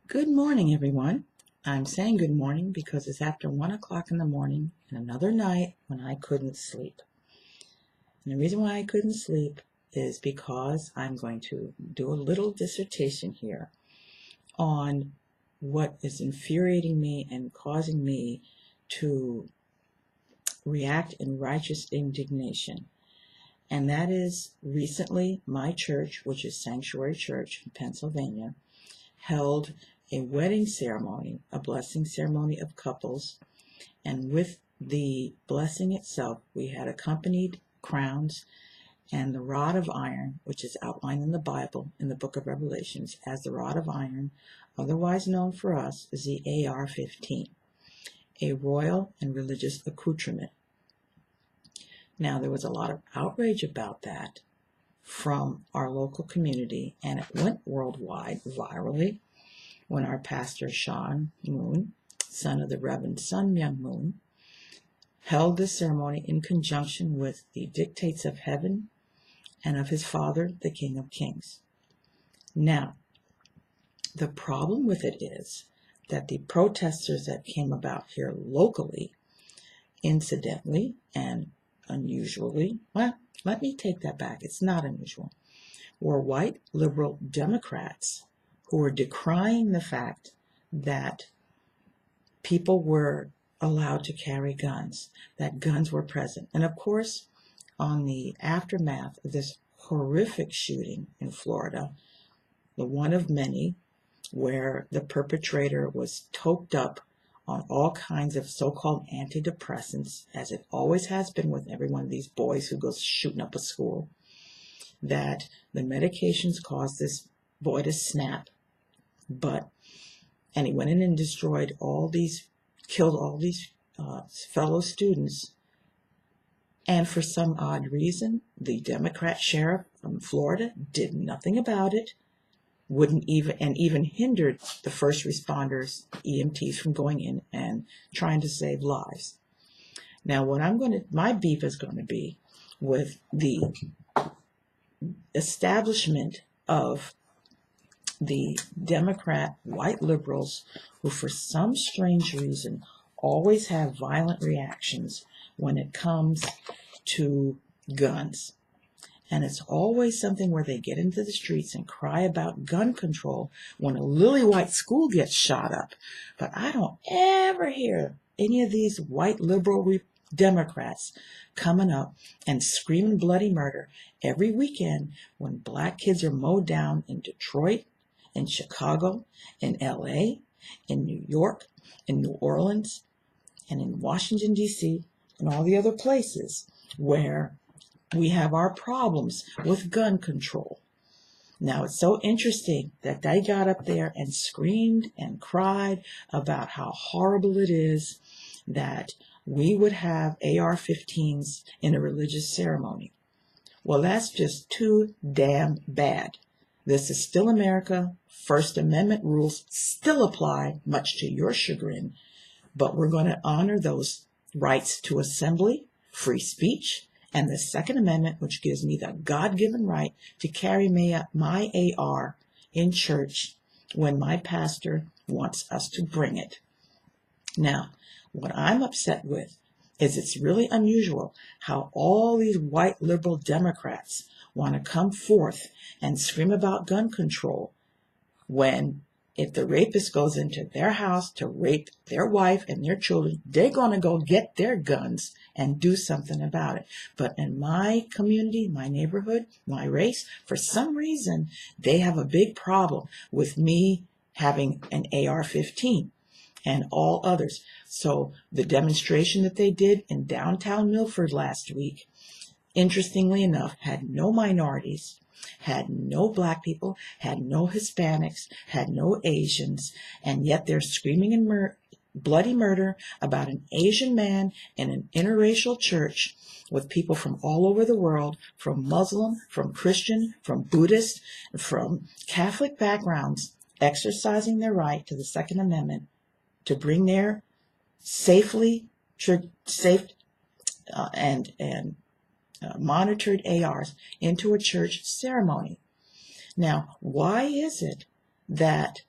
Good morning, everyone. I'm saying good morning because it's after 1 o'clock in the morning and another night when I couldn't sleep. And the reason why I couldn't sleep is because I'm going to do a little dissertation here on what is infuriating me and causing me to react in righteous indignation. And that is recently my church, which is Sanctuary Church in Pennsylvania, held a wedding ceremony, a blessing ceremony of couples, and with the blessing itself, we had accompanied crowns and the rod of iron, which is outlined in the Bible, in the book of Revelations, as the rod of iron, otherwise known for us as the AR-15, a royal and religious accoutrement. Now, there was a lot of outrage about that from our local community, and it went worldwide, virally, when our pastor, Sean Moon, son of the Reverend Sun Myung Moon, held this ceremony in conjunction with the dictates of heaven and of his father, the King of Kings. Now, the problem with it is that the protesters that came about here locally, incidentally and unusually, well, let me take that back, it's not unusual, were white liberal Democrats who were decrying the fact that people were allowed to carry guns, that guns were present. And of course, on the aftermath of this horrific shooting in Florida, the one of many, where the perpetrator was toked up on all kinds of so-called antidepressants, as it always has been with every one of these boys who goes shooting up a school, that the medications caused this boy to snap. And he went in and destroyed killed all these fellow students. And for some odd reason, the Democrat sheriff from Florida did nothing about it, even hindered the first responders, EMTs, from going in and trying to save lives. Now, my beef is going to be with the establishment of the Democrat white liberals who, for some strange reason, always have violent reactions when it comes to guns. And it's always something where they get into the streets and cry about gun control when a lily white school gets shot up. But I don't ever hear any of these white liberal Democrats coming up and screaming bloody murder every weekend when black kids are mowed down in Detroit, in Chicago, in LA, in New York, in New Orleans, and in Washington, D.C., and all the other places where we have our problems with gun control. Now, it's so interesting that they got up there and screamed and cried about how horrible it is that we would have AR-15s in a religious ceremony. Well, that's just too damn bad. This is still America. First Amendment rules still apply, much to your chagrin, but we're going to honor those rights to assembly, free speech, and the Second Amendment, which gives me the God-given right to carry my AR in church when my pastor wants us to bring it. Now, what I'm upset with is it's really unusual how all these white liberal Democrats want to come forth and scream about gun control when if the rapist goes into their house to rape their wife and their children, they're going to go get their guns and do something about it. But in my community, my neighborhood, my race, for some reason, they have a big problem with me having an AR-15 and all others. So the demonstration that they did in downtown Milford last week, interestingly enough, had no minorities, had no black people, had no Hispanics, had no Asians, and yet they're screaming in bloody murder about an Asian man in an interracial church with people from all over the world, from Muslim, from Christian, from Buddhist, from Catholic backgrounds, exercising their right to the Second Amendment to bring their monitored ARs into a church ceremony. Now, why is it that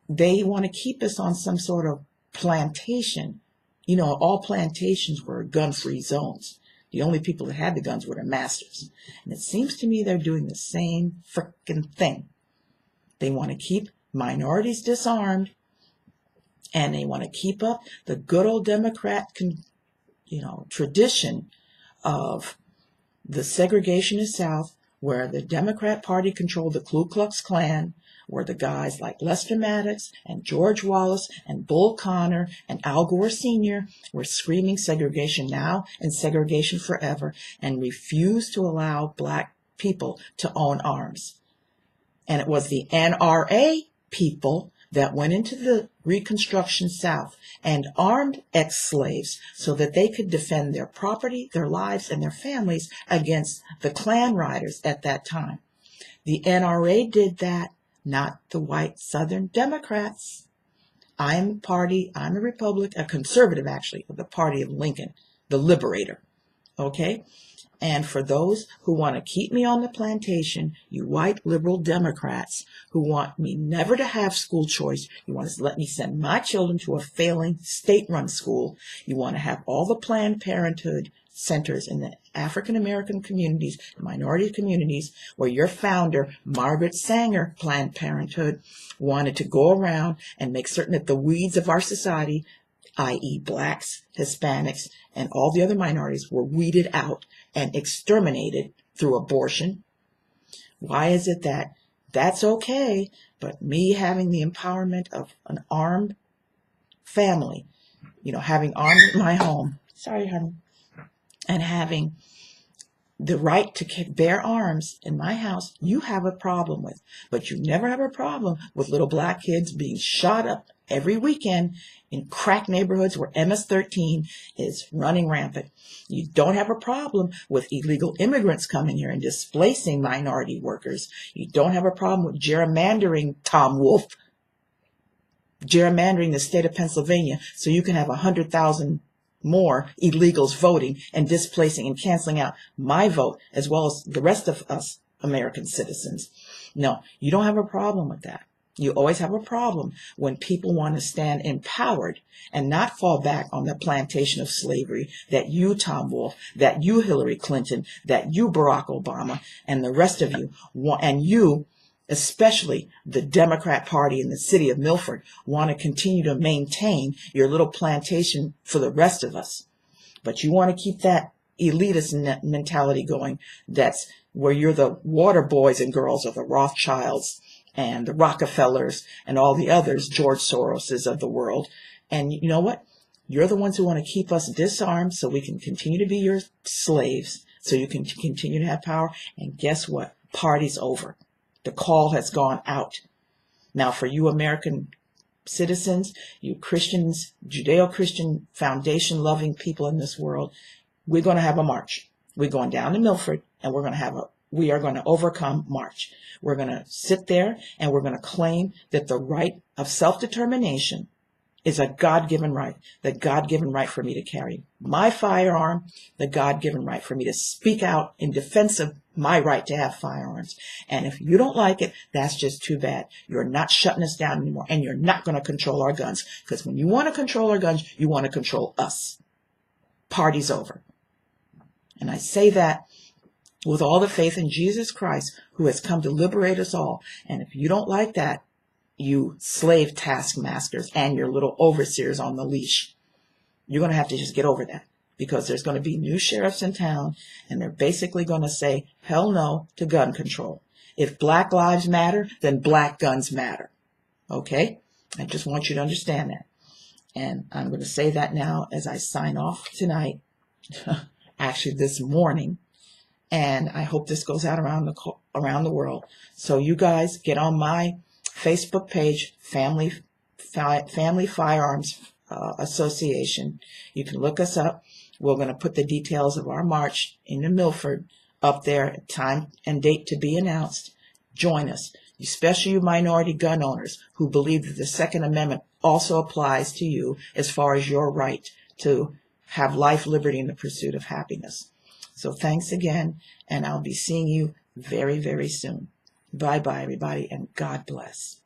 they want to keep us on some sort of plantation. You know, all plantations were gun-free zones. The only people that had the guns were the masters. And it seems to me they're doing the same frickin' thing. They want to keep minorities disarmed, and they want to keep up the good old Democrat, tradition of the segregationist South, where the Democrat Party controlled the Ku Klux Klan, where the guys like Lester Maddox and George Wallace and Bull Connor and Al Gore Sr. were screaming segregation now and segregation forever, and refused to allow black people to own arms. And it was the NRA people that went into the Reconstruction South and armed ex-slaves so that they could defend their property, their lives, and their families against the Klan riders at that time. The NRA did that, not the white Southern Democrats. I'm a Republican, a conservative actually, of the party of Lincoln, the liberator. Okay? And for those who want to keep me on the plantation, you white liberal Democrats who want me never to have school choice, you want to let me send my children to a failing state-run school, you want to have all the Planned Parenthood centers in the African American communities, minority communities, where your founder, Margaret Sanger, Planned Parenthood, wanted to go around and make certain that the weeds of our society, i.e. blacks, Hispanics, and all the other minorities, were weeded out and exterminated through abortion. Why is it that that's okay, but me having the empowerment of an armed family, having armed in my home, sorry, honey, and having the right to bear arms in my house, you have a problem with. But you never have a problem with little black kids being shot up every weekend in crack neighborhoods where MS-13 is running rampant. You don't have a problem with illegal immigrants coming here and displacing minority workers. You don't have a problem with gerrymandering, Tom Wolf, gerrymandering the state of Pennsylvania so you can have 100,000 more illegals voting and displacing and canceling out my vote as well as the rest of us American citizens. No, you don't have a problem with that. You always have a problem when people want to stand empowered and not fall back on the plantation of slavery that you, Tom Wolf, that you, Hillary Clinton, that you, Barack Obama, and the rest of you, and you, especially the Democrat Party in the city of Milford, want to continue to maintain your little plantation for the rest of us. But you want to keep that elitist mentality going. That's where you're the water boys and girls of the Rothschilds and the Rockefellers and all the others, George Soroses of the world. And you know what? You're the ones who want to keep us disarmed so we can continue to be your slaves, so you can continue to have power. And guess what? Party's over. The call has gone out. Now, for you American citizens, you Christians, Judeo-Christian foundation-loving people in this world, we're going to have a march. We're going down to Milford, and we are going to overcome march. We're going to sit there, and we're going to claim that the right of self-determination is a God-given right, the God-given right for me to carry my firearm, the God-given right for me to speak out in defense of my right to have firearms. And if you don't like it, that's just too bad. You're not shutting us down anymore, and you're not going to control our guns, because when you want to control our guns, you want to control us. Party's over. And I say that with all the faith in Jesus Christ, who has come to liberate us all. And if you don't like that, you slave taskmasters and your little overseers on the leash, you're going to have to just get over that, because there's going to be new sheriffs in town, and they're basically going to say hell no to gun control. If black lives matter, then black guns matter. Okay? I just want you to understand that. And I'm going to say that now as I sign off tonight, actually this morning. And I hope this goes out around the world. So you guys get on my Facebook page, Family Firearms Association. You can look us up. We're going to put the details of our march into Milford up there, time and date to be announced. Join us, especially you minority gun owners who believe that the Second Amendment also applies to you as far as your right to have life, liberty, and the pursuit of happiness. So thanks again, and I'll be seeing you very, very soon. Bye-bye, everybody, and God bless.